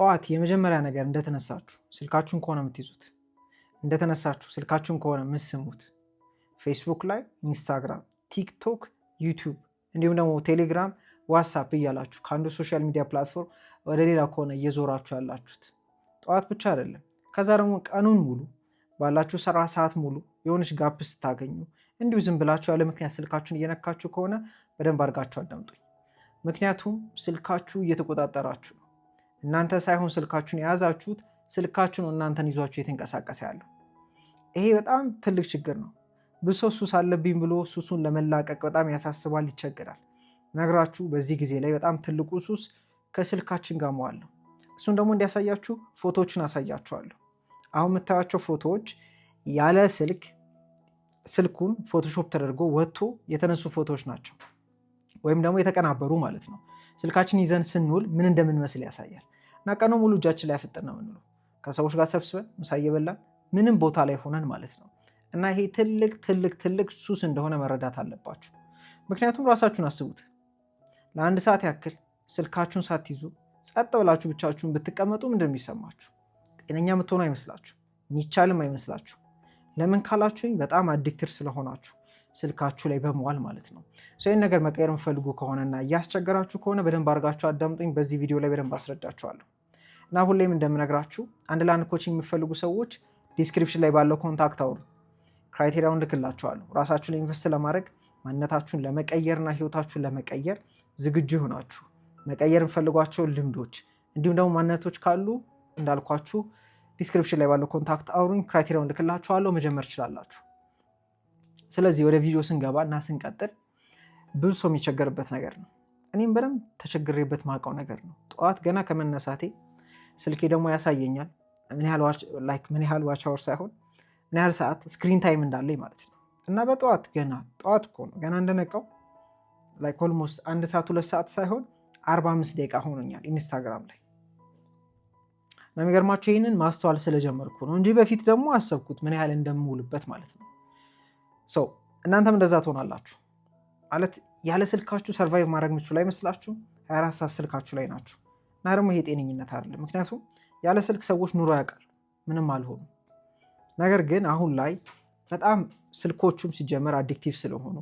ጠዋት የመጀመሪያ ነገር እንደተነሳችሁ ስልካችሁን ከሆነ የምትይዙት እንደተነሳችሁ ስልካችሁን ከሆነ የምትስሙት ፌስቡክ ላይ፣ ኢንስታግራም፣ ቲክቶክ፣ ዩቲዩብ እንዲሁም ደግሞ ቴሌግራም፣ ዋትሳፕ እያላችሁ ከአንዱ ሶሻል ሚዲያ ፕላትፎርም ወደ ሌላ ከሆነ እየዞራችሁ ያላችሁት ጠዋት ብቻ አይደለም። ከዛ ደግሞ ቀኑን ሙሉ ባላችሁ ስራ ሰዓት ሙሉ የሆነች ጋፕ ስታገኙ እንዲሁ ዝም ብላችሁ ያለ ምክንያት ስልካችሁን እየነካችሁ ከሆነ በደንብ አድርጋችሁ አዳምጡኝ። ምክንያቱም ስልካችሁ እየተቆጣጠራችሁ ነው። እናንተ ሳይሆን ስልካችሁን የያዛችሁት፣ ስልካችሁ ነው እናንተን ይዟችሁ የተንቀሳቀሰ ያለው። ይሄ በጣም ትልቅ ችግር ነው። ብዙ ሰው ሱስ አለብኝ ብሎ ሱሱን ለመላቀቅ በጣም ያሳስባል፣ ይቸግራል። ነግራችሁ በዚህ ጊዜ ላይ በጣም ትልቁ ሱስ ከስልካችን ጋር መዋል ነው። እሱን ደግሞ እንዲያሳያችሁ ፎቶዎችን አሳያችኋለሁ። አሁን የምታያቸው ፎቶዎች ያለ ስልኩን ፎቶሾፕ ተደርጎ ወጥቶ የተነሱ ፎቶዎች ናቸው፣ ወይም ደግሞ የተቀናበሩ ማለት ነው። ስልካችን ይዘን ስንውል ምን እንደምንመስል ያሳያል። እና ቀኑ ሙሉ እጃችን ላይ አፍጥን ነው የምንውለው፣ ከሰዎች ጋር ተሰብስበን ምሳ እየበላን ምንም ቦታ ላይ ሆነን ማለት ነው። እና ይሄ ትልቅ ትልቅ ትልቅ ሱስ እንደሆነ መረዳት አለባችሁ። ምክንያቱም ራሳችሁን አስቡት። ለአንድ ሰዓት ያክል ስልካችሁን ሳትይዙ ጸጥ ብላችሁ ብቻችሁን ብትቀመጡ ምንድን ነው የሚሰማችሁ? ጤነኛ የምትሆኑ አይመስላችሁ፣ የሚቻልም አይመስላችሁ። ለምን ካላችሁኝ በጣም አዲክትድ ስለሆናችሁ ስልካችሁ ላይ በመዋል ማለት ነው። ይህን ነገር መቀየር የምፈልጉ ከሆነና እያስቸገራችሁ ከሆነ በደንብ አድርጋችሁ አዳምጡኝ። በዚህ ቪዲዮ ላይ በደንብ አስረዳችኋለሁ። እና ሁሌም እንደምነግራችሁ አንድ ለአንድ ኮችንግ የሚፈልጉ ሰዎች ዲስክሪፕሽን ላይ ባለው ኮንታክት አውሩ። ክራይቴሪያውን ልክላችኋለሁ። ራሳችሁ ላይ ኢንቨስት ለማድረግ ማንነታችሁን ለመቀየርና ህይወታችሁን ለመቀየር ዝግጁ ይሆናችሁ መቀየር የምፈልጓቸው ልምዶች እንዲሁም ደግሞ ማንነቶች ካሉ እንዳልኳችሁ ዲስክሪፕሽን ላይ ባለው ኮንታክት አውሩኝ። ክራይቴሪያውን ልክላችኋለሁ። መጀመር ትችላላችሁ። ስለዚህ ወደ ቪዲዮ ስንገባ እና ስንቀጥል ብዙ ሰው የሚቸገርበት ነገር ነው። እኔም በደንብ ተቸግሬበት ማውቀው ነገር ነው። ጠዋት ገና ከመነሳቴ ስልኬ ደግሞ ያሳየኛል ምን ያህል ዋች አወር ሳይሆን ምን ያህል ሰዓት ስክሪን ታይም እንዳለኝ ማለት ነው። እና በጠዋት ጠዋት እኮ ነው ገና እንደነቃው ኦልሞስት 1 ሰዓት 2 ሰዓት ሳይሆን 45 ደቂቃ ሆኖኛል ኢንስታግራም ላይ። እና የሚገርማቸው ይህንን ማስተዋል ስለጀመርኩ ነው እንጂ በፊት ደግሞ አሰብኩት ምን ያህል እንደምውልበት ማለት ነው። እናንተም እንደዛ ትሆናላችሁ ማለት ያለ ስልካችሁ ሰርቫይቭ ማድረግ የምትችሉ አይመስላችሁም? 24 ሰዓት ስልካችሁ ላይ ናችሁ። እና ደግሞ ይሄ ጤነኝነት አይደለም። ምክንያቱም ያለ ስልክ ሰዎች ኑሮ ያውቃል፣ ምንም አልሆኑም። ነገር ግን አሁን ላይ በጣም ስልኮቹም ሲጀመር አዲክቲቭ ስለሆኑ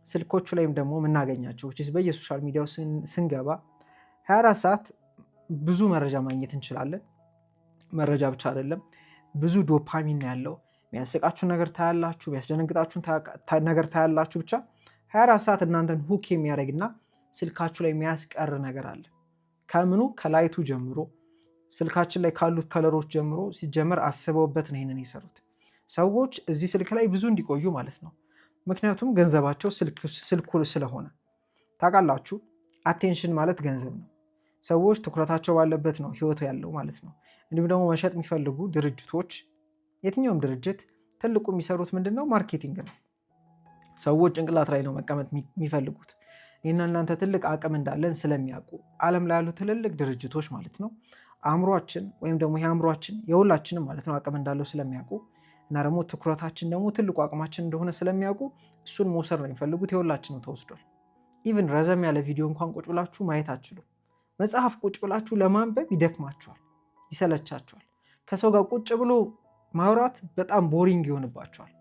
ስልኮቹ ላይም ደግሞ የምናገኛቸው በየሶሻል ሚዲያው ስንገባ 24 ሰዓት ብዙ መረጃ ማግኘት እንችላለን። መረጃ ብቻ አይደለም፣ ብዙ ዶፓሚን ያለው የሚያስቃችሁ ነገር ታያላችሁ፣ የሚያስደነግጣችሁ ነገር ታያላችሁ። ብቻ 24 ሰዓት እናንተን ሁክ የሚያደርግና ስልካችሁ ላይ የሚያስቀር ነገር አለ። ከምኑ ከላይቱ ጀምሮ ስልካችን ላይ ካሉት ከለሮች ጀምሮ ሲጀመር አስበውበት ነው ይሄንን የሰሩት ሰዎች እዚህ ስልክ ላይ ብዙ እንዲቆዩ ማለት ነው። ምክንያቱም ገንዘባቸው ስልኩ ስለሆነ ታውቃላችሁ። አቴንሽን ማለት ገንዘብ ነው። ሰዎች ትኩረታቸው ባለበት ነው ህይወቱ ያለው ማለት ነው። እንዲሁም ደግሞ መሸጥ የሚፈልጉ ድርጅቶች፣ የትኛውም ድርጅት ትልቁ የሚሰሩት ምንድነው? ማርኬቲንግ ነው። ሰዎች ጭንቅላት ላይ ነው መቀመጥ የሚፈልጉት። ይህና እናንተ ትልቅ አቅም እንዳለን ስለሚያውቁ ዓለም ላይ ያሉ ትልልቅ ድርጅቶች ማለት ነው አእምሯችን ወይም ደግሞ ይህ አእምሯችን የሁላችንም ማለት ነው አቅም እንዳለው ስለሚያውቁ እና ደግሞ ትኩረታችን ደግሞ ትልቁ አቅማችን እንደሆነ ስለሚያውቁ እሱን መውሰድ ነው የሚፈልጉት። የሁላችንም ተወስዷል። ኢቭን ረዘም ያለ ቪዲዮ እንኳን ቁጭ ብላችሁ ማየት አትችሉም። መጽሐፍ ቁጭ ብላችሁ ለማንበብ ይደክማችኋል፣ ይሰለቻችኋል። ከሰው ጋር ቁጭ ብሎ ማውራት በጣም ቦሪንግ ይሆንባችኋል።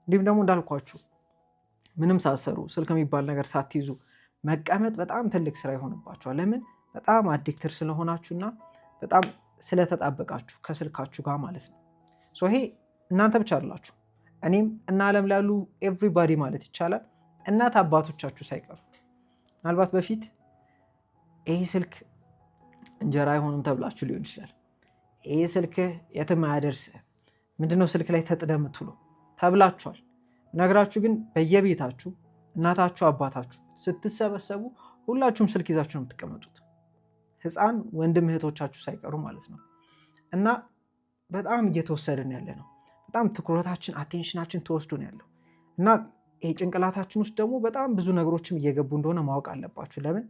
እንዲሁም ደግሞ እንዳልኳችሁ ምንም ሳትሰሩ ስልክ የሚባል ነገር ሳትይዙ መቀመጥ በጣም ትልቅ ስራ ይሆንባችኋል። ለምን? በጣም አዲክትድ ስለሆናችሁና በጣም ስለተጣበቃችሁ ከስልካችሁ ጋር ማለት ነው። ይሄ እናንተ ብቻ አይደላችሁ፣ እኔም እና ዓለም ላይ ያሉ ኤቭሪባዲ ማለት ይቻላል እናት አባቶቻችሁ ሳይቀሩ። ምናልባት በፊት ይሄ ስልክ እንጀራ አይሆንም ተብላችሁ ሊሆን ይችላል። ይሄ ስልክ የትም አያደርስህ፣ ምንድነው ስልክ ላይ ተጥደህ የምትውለው ተብላችኋል። ነግራችሁ ግን በየቤታችሁ እናታችሁ አባታችሁ ስትሰበሰቡ ሁላችሁም ስልክ ይዛችሁ ነው የምትቀመጡት፣ ህፃን ወንድም እህቶቻችሁ ሳይቀሩ ማለት ነው። እና በጣም እየተወሰድን ያለ ነው። በጣም ትኩረታችን አቴንሽናችን ተወስዶ ነው ያለው። እና ይሄ ጭንቅላታችን ውስጥ ደግሞ በጣም ብዙ ነገሮችም እየገቡ እንደሆነ ማወቅ አለባችሁ። ለምን?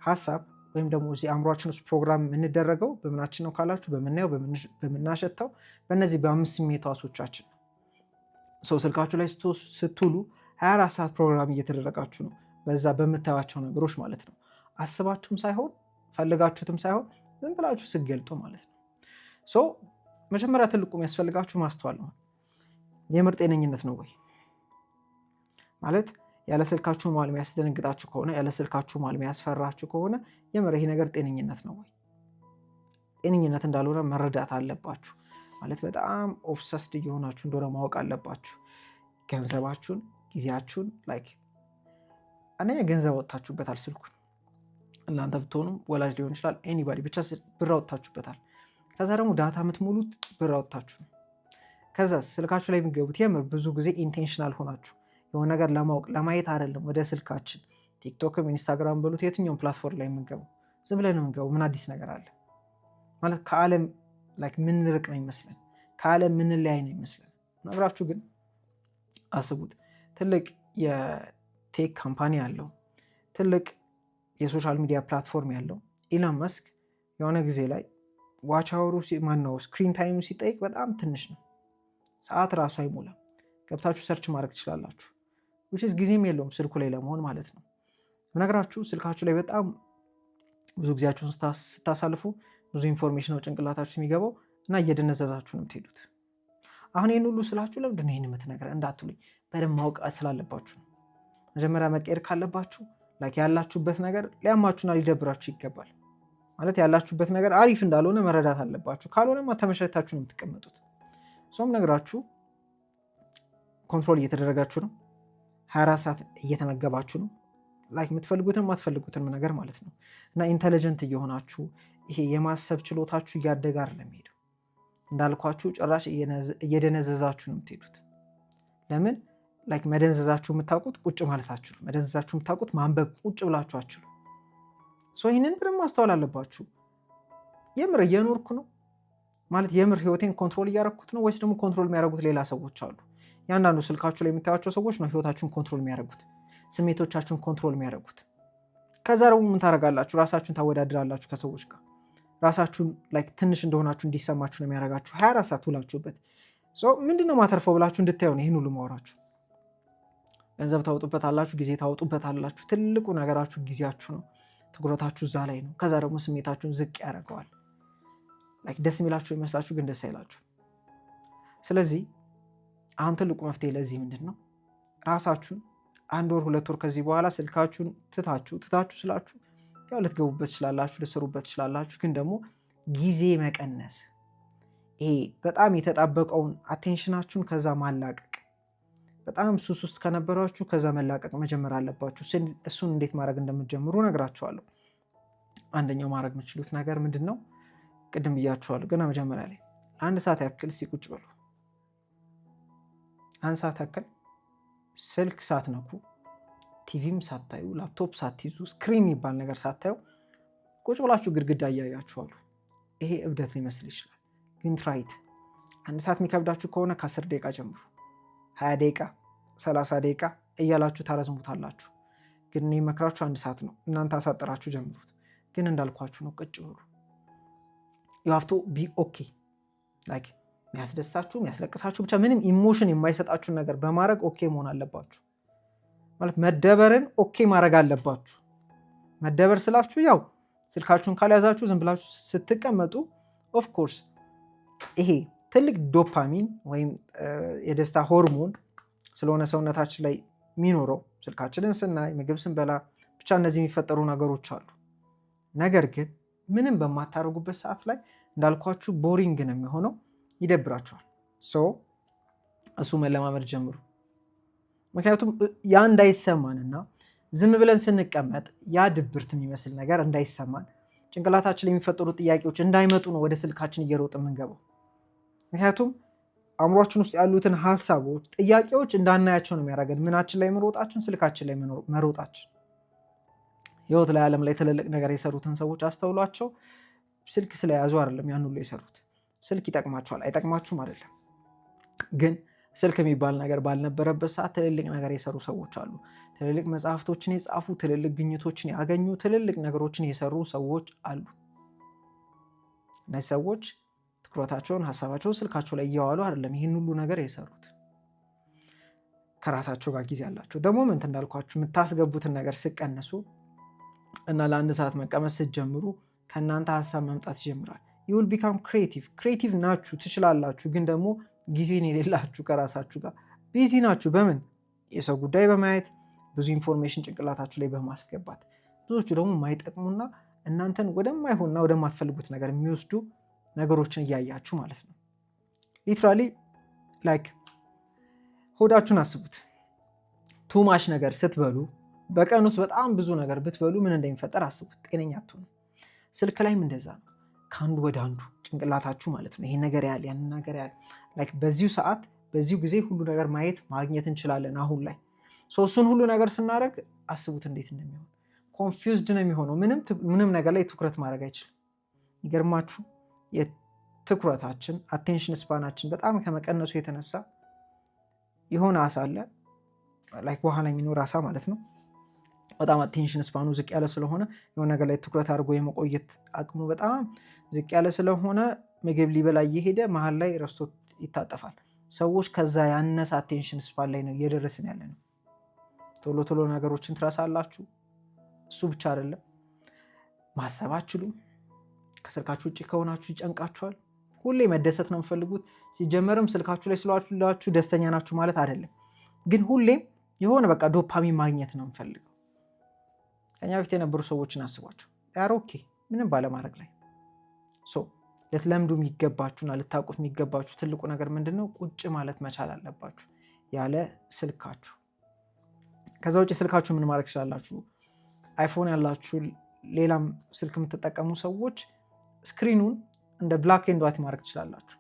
ሀሳብ ወይም ደግሞ እዚህ አእምሯችን ውስጥ ፕሮግራም የምንደረገው በምናችን ነው ካላችሁ በምናየው፣ በምናሸተው፣ በእነዚህ በ5 ስሜት ሕዋሶቻችን ነው። ስልካችሁ ላይ ስትውሉ 24 ሰዓት ፕሮግራም እየተደረጋችሁ ነው፣ በዛ በምታዩዋቸው ነገሮች ማለት ነው። አስባችሁም ሳይሆን ፈልጋችሁትም ሳይሆን ዝም ብላችሁ ስትገልጡ ማለት ነው። ሶ መጀመሪያ ትልቁ የሚያስፈልጋችሁ ማስተዋል ነው። የምር ጤነኝነት ነው ወይ ማለት ያለ ስልካችሁ መዋል የሚያስደነግጣችሁ ከሆነ ያለ ስልካችሁ መዋል የሚያስፈራችሁ ከሆነ የምር ይሄ ነገር ጤነኝነት ነው ወይ? ጤነኝነት እንዳልሆነ መረዳት አለባችሁ። ማለት በጣም ኦብሰስድ እየሆናችሁ እንደሆነ ማወቅ አለባችሁ። ገንዘባችሁን፣ ጊዜያችሁን አንደኛ ገንዘብ ወጥታችሁበታል። ስልኩን እናንተ ብትሆኑም ወላጅ ሊሆን ይችላል ኤኒባዲ ብቻ ብር አወጥታችሁበታል። ከዛ ደግሞ ዳታ የምትሞሉት ብር አወጥታችሁ ነው። ከዛ ስልካችሁ ላይ የሚገቡት የምር ብዙ ጊዜ ኢንቴንሽናል ሆናችሁ የሆነ ነገር ለማወቅ ለማየት አይደለም። ወደ ስልካችን ቲክቶክም ኢንስታግራም በሉት የትኛውም ፕላትፎርም ላይ የምንገቡ ዝም ብለን የምንገቡ ምን አዲስ ነገር አለ ማለት ከዓለም ምንርቅ ነው ይመስለን፣ ከዓለም ምንለያይ ነው ይመስለን። ነግራችሁ ግን አስቡት፣ ትልቅ የቴክ ካምፓኒ ያለው ትልቅ የሶሻል ሚዲያ ፕላትፎርም ያለው ኢላን መስክ የሆነ ጊዜ ላይ ዋች አወሩ ማነው ስክሪን ታይሙ ሲጠይቅ በጣም ትንሽ ነው፣ ሰዓት ራሱ አይሞላም። ገብታችሁ ሰርች ማድረግ ትችላላችሁ። ጊዜም የለውም ስልኩ ላይ ለመሆን ማለት ነው። ነግራችሁ ስልካችሁ ላይ በጣም ብዙ ጊዜያችሁን ስታሳልፉ ብዙ ኢንፎርሜሽን ነው ጭንቅላታችሁ የሚገባው እና እየደነዘዛችሁ ነው የምትሄዱት። አሁን ይህን ሁሉ ስላችሁ ለምንድን ነው ይህን የምትነግረን እንዳትሉኝ፣ በደንብ ማወቅ ስላለባችሁ ነው። መጀመሪያ መቀየር ካለባችሁ ያላችሁበት ነገር ሊያማችሁና ሊደብራችሁ ይገባል። ማለት ያላችሁበት ነገር አሪፍ እንዳልሆነ መረዳት አለባችሁ። ካልሆነማ ተመሸታችሁ ነው የምትቀመጡት። ሰውም ነግራችሁ ኮንትሮል እየተደረጋችሁ ነው። 24 ሰዓት እየተመገባችሁ ነው። የምትፈልጉትን የማትፈልጉትን ነገር ማለት ነው። እና ኢንተለጀንት እየሆናችሁ ይሄ የማሰብ ችሎታችሁ እያደገ አይደለም የሚሄደው። እንዳልኳችሁ ጭራሽ እየደነዘዛችሁ ነው የምትሄዱት። ለምን መደንዘዛችሁ የምታውቁት ቁጭ ማለታችሁ ነው። መደንዘዛችሁ የምታውቁት ማንበብ ቁጭ ብላችሁ አችሉ። ይህንን ብንም ማስተዋል አለባችሁ። የምር እየኖርኩ ነው ማለት የምር ህይወቴን ኮንትሮል እያደረኩት ነው ወይስ ደግሞ ኮንትሮል የሚያደርጉት ሌላ ሰዎች አሉ? ያንዳንዱ ስልካችሁ ላይ የምታዩቸው ሰዎች ነው ህይወታችሁን ኮንትሮል የሚያደርጉት፣ ስሜቶቻችሁን ኮንትሮል የሚያደርጉት። ከዛ ደግሞ ምን ታደርጋላችሁ? ራሳችሁን ታወዳድራላችሁ ከሰዎች ጋር። ራሳችሁን ትንሽ እንደሆናችሁ እንዲሰማችሁ ነው የሚያደርጋችሁ 24 ሰዓት ውላችሁበት። ምንድነው ማተርፈው ብላችሁ እንድታዩ ነው ይህን ሁሉ ማወራችሁ። ገንዘብ ታወጡበት አላችሁ፣ ጊዜ ታወጡበት አላችሁ። ትልቁ ነገራችሁ ጊዜያችሁ ነው። ትኩረታችሁ እዛ ላይ ነው። ከዛ ደግሞ ስሜታችሁን ዝቅ ያደርገዋል። ደስ የሚላችሁ ይመስላችሁ ግን ደስ አይላችሁ። ስለዚህ አሁን ትልቁ መፍትሄ ለዚህ ምንድን ነው? ራሳችሁን 1 ወር 2 ወር ከዚህ በኋላ ስልካችሁን ትታችሁ ስላችሁ ያው ልትገቡበት ትችላላችሁ፣ ልትሰሩበት ትችላላችሁ። ግን ደግሞ ጊዜ መቀነስ፣ ይሄ በጣም የተጣበቀውን አቴንሽናችሁን ከዛ ማላቀቅ። በጣም ሱስ ውስጥ ከነበራችሁ ከዛ መላቀቅ መጀመር አለባችሁ። እሱን እንዴት ማድረግ እንደምትጀምሩ ነግራችኋለሁ። አንደኛው ማድረግ የምትችሉት ነገር ምንድን ነው? ቅድም ብያችኋለሁ ገና መጀመሪያ ላይ 1 ሰዓት ያክል ቁጭ በሉ። 1 ሰዓት ያክል ስልክ ሳትነኩ፣ ቲቪም ሳታዩ፣ ላፕቶፕ ሳትይዙ፣ ስክሪን የሚባል ነገር ሳታዩ ቁጭ ብላችሁ ግድግዳ እያያችኋሉ። ይሄ እብደት ሊመስል ይችላል፣ ግን ትራይት። 1 ሰዓት የሚከብዳችሁ ከሆነ ከ10 ደቂቃ ጀምሩ። 20 ደቂቃ 30 ደቂቃ እያላችሁ ታረዝሙታላችሁ። ግን እኔ መክራችሁ 1 ሰዓት ነው። እናንተ አሳጥራችሁ ጀምሩት። ግን እንዳልኳችሁ ነው፣ ቁጭ በሉ። you have to be okay የሚያስደስታችሁ የሚያስለቅሳችሁ ብቻ ምንም ኢሞሽን የማይሰጣችሁን ነገር በማድረግ ኦኬ መሆን አለባችሁ። ማለት መደበርን ኦኬ ማድረግ አለባችሁ። መደበር ስላችሁ ያው ስልካችሁን ካልያዛችሁ ዝም ብላችሁ ስትቀመጡ ኦፍ ኮርስ ይሄ ትልቅ ዶፓሚን ወይም የደስታ ሆርሞን ስለሆነ ሰውነታችን ላይ የሚኖረው ስልካችንን ስናይ፣ ምግብ ስንበላ፣ ብቻ እነዚህ የሚፈጠሩ ነገሮች አሉ። ነገር ግን ምንም በማታደርጉበት ሰዓት ላይ እንዳልኳችሁ ቦሪንግ ነው የሚሆነው፣ ይደብራችኋል። እሱ መለማመድ ጀምሩ። ምክንያቱም ያ እንዳይሰማንና ዝም ብለን ስንቀመጥ ያ ድብርት የሚመስል ነገር እንዳይሰማን ጭንቅላታችን ላይ የሚፈጠሩ ጥያቄዎች እንዳይመጡ ነው ወደ ስልካችን እየሮጥ የምንገባው። ምክንያቱም አእምሯችን ውስጥ ያሉትን ሀሳቦች፣ ጥያቄዎች እንዳናያቸው ነው የሚያደርገን። ምናችን ላይ መሮጣችን፣ ስልካችን ላይ መሮጣችን። ህይወት ላይ ዓለም ላይ ትልልቅ ነገር የሰሩትን ሰዎች አስተውሏቸው። ስልክ ስለያዙ አይደለም ያን ሁሉ የሰሩት። ስልክ ይጠቅማቸዋል አይጠቅማችሁም አይደለም፣ ግን ስልክ የሚባል ነገር ባልነበረበት ሰዓት ትልልቅ ነገር የሰሩ ሰዎች አሉ። ትልልቅ መጽሐፍቶችን የጻፉ፣ ትልልቅ ግኝቶችን ያገኙ፣ ትልልቅ ነገሮችን የሰሩ ሰዎች አሉ። እነዚህ ሰዎች ትኩረታቸውን፣ ሀሳባቸውን ስልካቸው ላይ እያዋሉ አይደለም ይህን ሁሉ ነገር የሰሩት። ከራሳቸው ጋር ጊዜ አላቸው። ደግሞ ሞመንት እንዳልኳችሁ የምታስገቡትን ነገር ስቀንሱ እና ለ1 ሰዓት መቀመጥ ስትጀምሩ ከእናንተ ሀሳብ መምጣት ይጀምራል። you will become creative ናችሁ፣ ትችላላችሁ። ግን ደግሞ ጊዜን የሌላችሁ ከራሳችሁ ጋር ቢዚ ናችሁ። በምን የሰው ጉዳይ በማየት ብዙ ኢንፎርሜሽን ጭንቅላታችሁ ላይ በማስገባት ብዙዎቹ ደግሞ የማይጠቅሙና እናንተን ወደማይሆንና ወደማትፈልጉት ነገር የሚወስዱ ነገሮችን እያያችሁ ማለት ነው። ሊትራሊ ላይክ ሆዳችሁን አስቡት። ቱማሽ ነገር ስትበሉ በቀን ውስጥ በጣም ብዙ ነገር ብትበሉ ምን እንደሚፈጠር አስቡት። ጤነኛ አትሆኑ። ስልክ ላይም እንደዛ ነው። ከአንዱ ወደ አንዱ ጭንቅላታችሁ ማለት ነው። ይሄ ነገር ያህል ያንን ነገር ያህል ላይክ በዚሁ ሰዓት በዚሁ ጊዜ ሁሉ ነገር ማየት ማግኘት እንችላለን አሁን ላይ። እሱን ሁሉ ነገር ስናደርግ አስቡት እንዴት እንደሚሆን። ኮንፊውዝድ ነው የሚሆነው። ምንም ነገር ላይ ትኩረት ማድረግ አይችልም። ይገርማችሁ የትኩረታችን አቴንሽን ስፓናችን በጣም ከመቀነሱ የተነሳ የሆነ አሳ አለ ላይክ ውሃ ላይ የሚኖር አሳ ማለት ነው። በጣም አቴንሽን ስፓኑ ዝቅ ያለ ስለሆነ የሆነ ነገር ላይ ትኩረት አድርጎ የመቆየት አቅሙ በጣም ዝቅ ያለ ስለሆነ ምግብ ሊበላ እየሄደ መሀል ላይ ረስቶት ይታጠፋል። ሰዎች ከዛ ያነሰ አቴንሽን ስፓን ላይ ነው እየደረስን ያለ ነው። ቶሎ ቶሎ ነገሮችን ትረሳላችሁ። እሱ ብቻ አይደለም፣ ማሰብ አትችሉም። ከስልካችሁ ውጭ ከሆናችሁ ይጨንቃችኋል። ሁሌ መደሰት ነው የምፈልጉት። ሲጀመርም ስልካችሁ ላይ ስላችሁ ደስተኛ ናችሁ ማለት አይደለም፣ ግን ሁሌም የሆነ በቃ ዶፓሚን ማግኘት ነው የምፈልገው። ከኛ በፊት የነበሩ ሰዎችን አስቧቸው። ያር ኦኬ ምንም ባለማድረግ ላይ ልትለምዱ የሚገባችሁና ልታውቁት የሚገባችሁ ትልቁ ነገር ምንድን ነው? ቁጭ ማለት መቻል አለባችሁ ያለ ስልካችሁ። ከዛ ውጭ ስልካችሁ ምን ማድረግ ትችላላችሁ? አይፎን ያላችሁ ሌላም ስልክ የምትጠቀሙ ሰዎች ስክሪኑን እንደ ብላክ ኤንድ ዋይት ማድረግ ትችላላችሁ።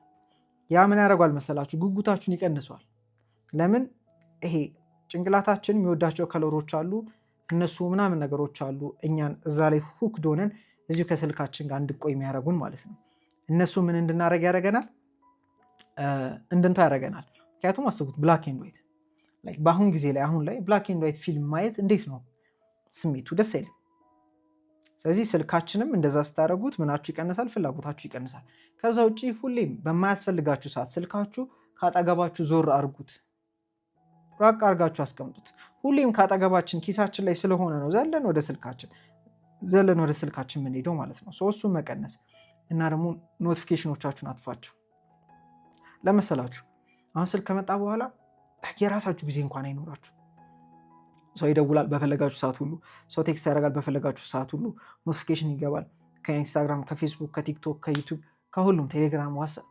ያ ምን ያደርጓል መሰላችሁ? ጉጉታችሁን ይቀንሷል። ለምን? ይሄ ጭንቅላታችን የሚወዳቸው ከለሮች አሉ፣ እነሱ ምናምን ነገሮች አሉ። እኛን እዛ ላይ ሁክድ ሆነን እዚሁ ከስልካችን ጋር እንድቆይ የሚያደርጉን ማለት ነው። እነሱ ምን እንድናደርግ ያደርገናል? እንድንተው ያደርገናል። ምክንያቱም አስቡት ብላክ ኤንድ ዋይት በአሁን ጊዜ ላይ አሁን ላይ ብላክ ኤንድ ዋይት ፊልም ማየት እንዴት ነው ስሜቱ? ደስ አይልም። ስለዚህ ስልካችንም እንደዛ ስታደርጉት ምናችሁ ይቀንሳል? ፍላጎታችሁ ይቀንሳል። ከዛ ውጭ ሁሌም በማያስፈልጋችሁ ሰዓት ስልካችሁ ካጠገባችሁ ዞር አድርጉት፣ ራቅ አድርጋችሁ አስቀምጡት። ሁሌም ካጠገባችን ኪሳችን ላይ ስለሆነ ነው ዘለን ወደ ስልካችን የምንሄደው ማለት ነው። እሱን መቀነስ እና ደግሞ ኖቲፊኬሽኖቻችሁን አጥፏቸው። ለመሰላችሁ አሁን ስልክ ከመጣ በኋላ የራሳችሁ ጊዜ እንኳን አይኖራችሁ። ሰው ይደውላል በፈለጋችሁ ሰዓት ሁሉ፣ ሰው ቴክስት ያደርጋል በፈለጋችሁ ሰዓት ሁሉ፣ ኖቲፊኬሽን ይገባል ከኢንስታግራም፣ ከፌስቡክ፣ ከቲክቶክ፣ ከዩቱብ፣ ከሁሉም ቴሌግራም፣ ዋትስአፕ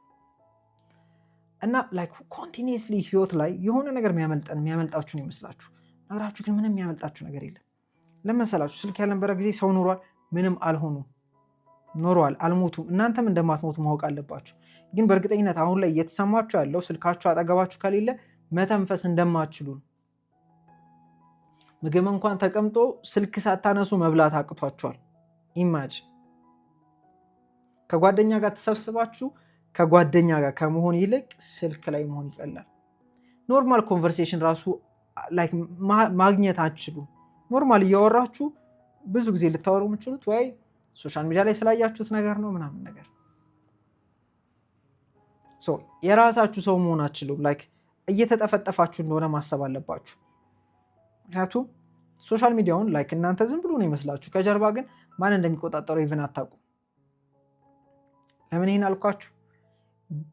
እና ላይክ ኮንቲኒየስሊ ህይወት ላይ የሆነ ነገር የሚያመልጣችሁን ይመስላችሁ። ነገራችሁ ግን ምንም የሚያመልጣችሁ ነገር የለም። ለመሰላችሁ ስልክ ያልነበረ ጊዜ ሰው ኖሯል፣ ምንም አልሆኑም። ኖሯል፣ አልሞቱም። እናንተም እንደማትሞቱ ማወቅ አለባችሁ። ግን በእርግጠኝነት አሁን ላይ እየተሰማችሁ ያለው ስልካችሁ አጠገባችሁ ከሌለ መተንፈስ እንደማትችሉ ነው። ምግብ እንኳን ተቀምጦ ስልክ ሳታነሱ መብላት አቅቷችኋል። ኢማጅን ከጓደኛ ጋር ተሰብስባችሁ ከጓደኛ ጋር ከመሆን ይልቅ ስልክ ላይ መሆን ይቀላል። ኖርማል ኮንቨርሴሽን ራሱ ላይክ ማግኘት አትችሉም። ኖርማል እያወራችሁ ብዙ ጊዜ ልታወሩ የምችሉት ወይ ሶሻል ሚዲያ ላይ ስላያችሁት ነገር ነው ምናምን ነገር። የራሳችሁ ሰው መሆን አትችሉም። ላይክ እየተጠፈጠፋችሁ እንደሆነ ማሰብ አለባችሁ። ምክንያቱም ሶሻል ሚዲያውን ላይክ እናንተ ዝም ብሎ ነው ይመስላችሁ፣ ከጀርባ ግን ማን እንደሚቆጣጠረው ኢቭን አታውቁም። ለምን ይህን አልኳችሁ?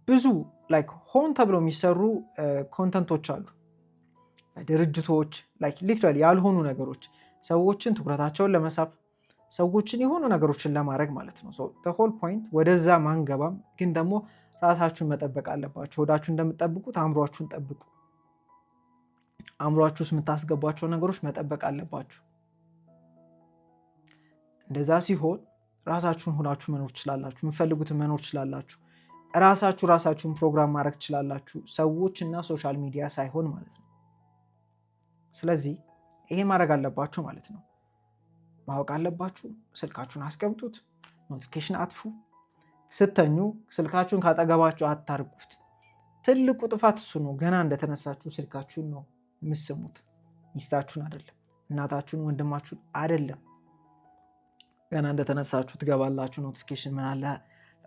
ብዙ ላይክ ሆን ተብሎ የሚሰሩ ኮንተንቶች አሉ፣ ድርጅቶች ላይክ ሊትራሊ ያልሆኑ ነገሮች፣ ሰዎችን ትኩረታቸውን ለመሳብ ሰዎችን የሆኑ ነገሮችን ለማድረግ ማለት ነው። ሆል ፖይንት ወደዛ ማንገባም፣ ግን ደግሞ ራሳችሁን መጠበቅ አለባችሁ። ወዳችሁ እንደምትጠብቁት አእምሯችሁን ጠብቁ። አእምሯችሁ ውስጥ የምታስገቧቸው ነገሮች መጠበቅ አለባችሁ። እንደዛ ሲሆን ራሳችሁን ሆናችሁ መኖር ትችላላችሁ። የምትፈልጉትን መኖር ትችላላችሁ። ራሳችሁን ፕሮግራም ማድረግ ትችላላችሁ፣ ሰዎች እና ሶሻል ሚዲያ ሳይሆን ማለት ነው። ስለዚህ ይሄ ማድረግ አለባችሁ ማለት ነው። ማወቅ አለባችሁ። ስልካችሁን አስቀምጡት፣ ኖቲፊኬሽን አጥፉ። ስተኙ ስልካችሁን ካጠገባችሁ አታርጉት። ትልቁ ጥፋት እሱ ነው። ገና እንደተነሳችሁ ስልካችሁን ነው የምትስሙት፣ ሚስታችሁን አይደለም፣ እናታችሁን፣ ወንድማችሁን አይደለም። ገና እንደተነሳችሁ ትገባላችሁ። ኖቲፊኬሽን ምን አለ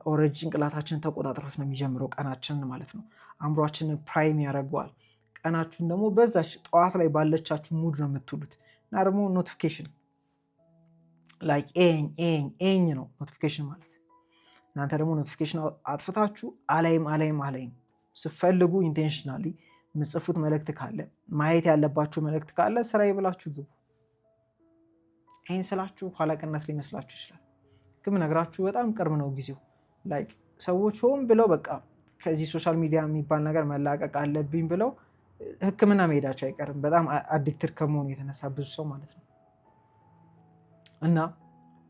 ኦልሬዲ ጭንቅላታችንን ተቆጣጥሮት ነው የሚጀምረው ቀናችንን ማለት ነው። አእምሯችንን ፕራይም ያደርገዋል። ቀናችሁን ደግሞ በዛች ጠዋት ላይ ባለቻችሁ ሙድ ነው የምትውሉት። እና ደግሞ ኖቲፊኬሽን ላይክ ኤኝ ነው ኖቲፊኬሽን ማለት። እናንተ ደግሞ ኖቲፊኬሽን አጥፍታችሁ አላይም ስትፈልጉ ኢንቴንሽናሊ የምጽፉት መልእክት ካለ ማየት ያለባችሁ መልእክት ካለ ስራዬ ብላችሁ ግቡ። ይህን ስላችሁ ኋላቀርነት ሊመስላችሁ ይችላል፣ ግን ነግራችሁ በጣም ቅርብ ነው ጊዜው። ላይክ ሰዎች ሆን ብለው በቃ ከዚህ ሶሻል ሚዲያ የሚባል ነገር መላቀቅ አለብኝ ብለው ሕክምና መሄዳቸው አይቀርም፣ በጣም አዲክትድ ከመሆኑ የተነሳ ብዙ ሰው ማለት ነው። እና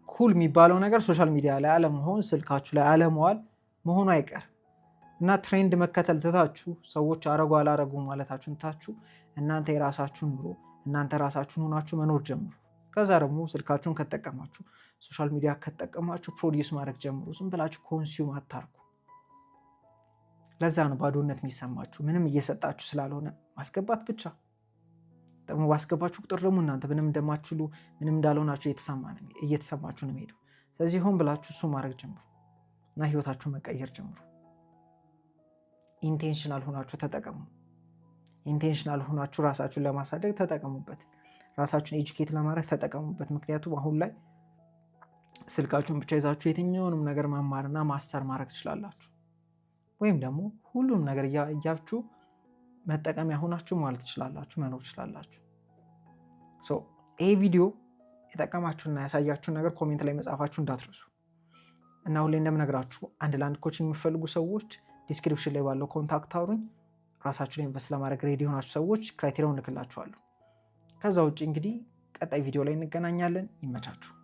ኩል የሚባለው ነገር ሶሻል ሚዲያ ላይ አለመሆን፣ ስልካችሁ ላይ አለመዋል መሆኑ አይቀርም። እና ትሬንድ መከተል ትታችሁ ሰዎች አረጉ አላረጉ ማለታችሁን ትታችሁ እናንተ የራሳችሁን ኑሮ እናንተ ራሳችሁን ሆናችሁ መኖር ጀምሩ። ከዛ ደግሞ ስልካችሁን ከተጠቀማችሁ ሶሻል ሚዲያ ከተጠቀማችሁ ፕሮዲውስ ማድረግ ጀምሩ። ዝም ብላችሁ ኮንሱም አታርጉ። ለዛ ነው ባዶነት የሚሰማችሁ፣ ምንም እየሰጣችሁ ስላልሆነ። ማስገባት ብቻ ደግሞ ባስገባችሁ ቁጥር ደግሞ እናንተ ምንም እንደማትችሉ ምንም እንዳልሆናችሁ እየተሰማችሁ ነው የሚሄደው። ስለዚህ ሆን ብላችሁ እሱ ማድረግ ጀምሩ እና ህይወታችሁ መቀየር ጀምሩ። ኢንቴንሽናል ሆናችሁ ተጠቀሙ። ኢንቴንሽናል ሆናችሁ ራሳችሁን ለማሳደግ ተጠቀሙበት። ራሳችሁን ኤጁኬት ለማድረግ ተጠቀሙበት። ምክንያቱም አሁን ላይ ስልካችሁን ብቻ ይዛችሁ የትኛውንም ነገር መማርና ማስተር ማድረግ ትችላላችሁ። ወይም ደግሞ ሁሉም ነገር እያችሁ መጠቀሚያ ሆናችሁ ማለት ትችላላችሁ፣ መኖር ትችላላችሁ። ይህ ቪዲዮ የጠቀማችሁና ያሳያችሁን ነገር ኮሜንት ላይ መጻፋችሁ እንዳትረሱ እና ሁሌ እንደምነግራችሁ አንድ ለአንድ ኮችንግ የሚፈልጉ ሰዎች ዲስክሪፕሽን ላይ ባለው ኮንታክት አውሩኝ። ራሳችሁ ላይ ኢንቨስት ለማድረግ ሬዲ የሆናችሁ ሰዎች ክራይቴሪያውን እልክላችኋለሁ። ከዛ ውጭ እንግዲህ ቀጣይ ቪዲዮ ላይ እንገናኛለን። ይመቻችሁ።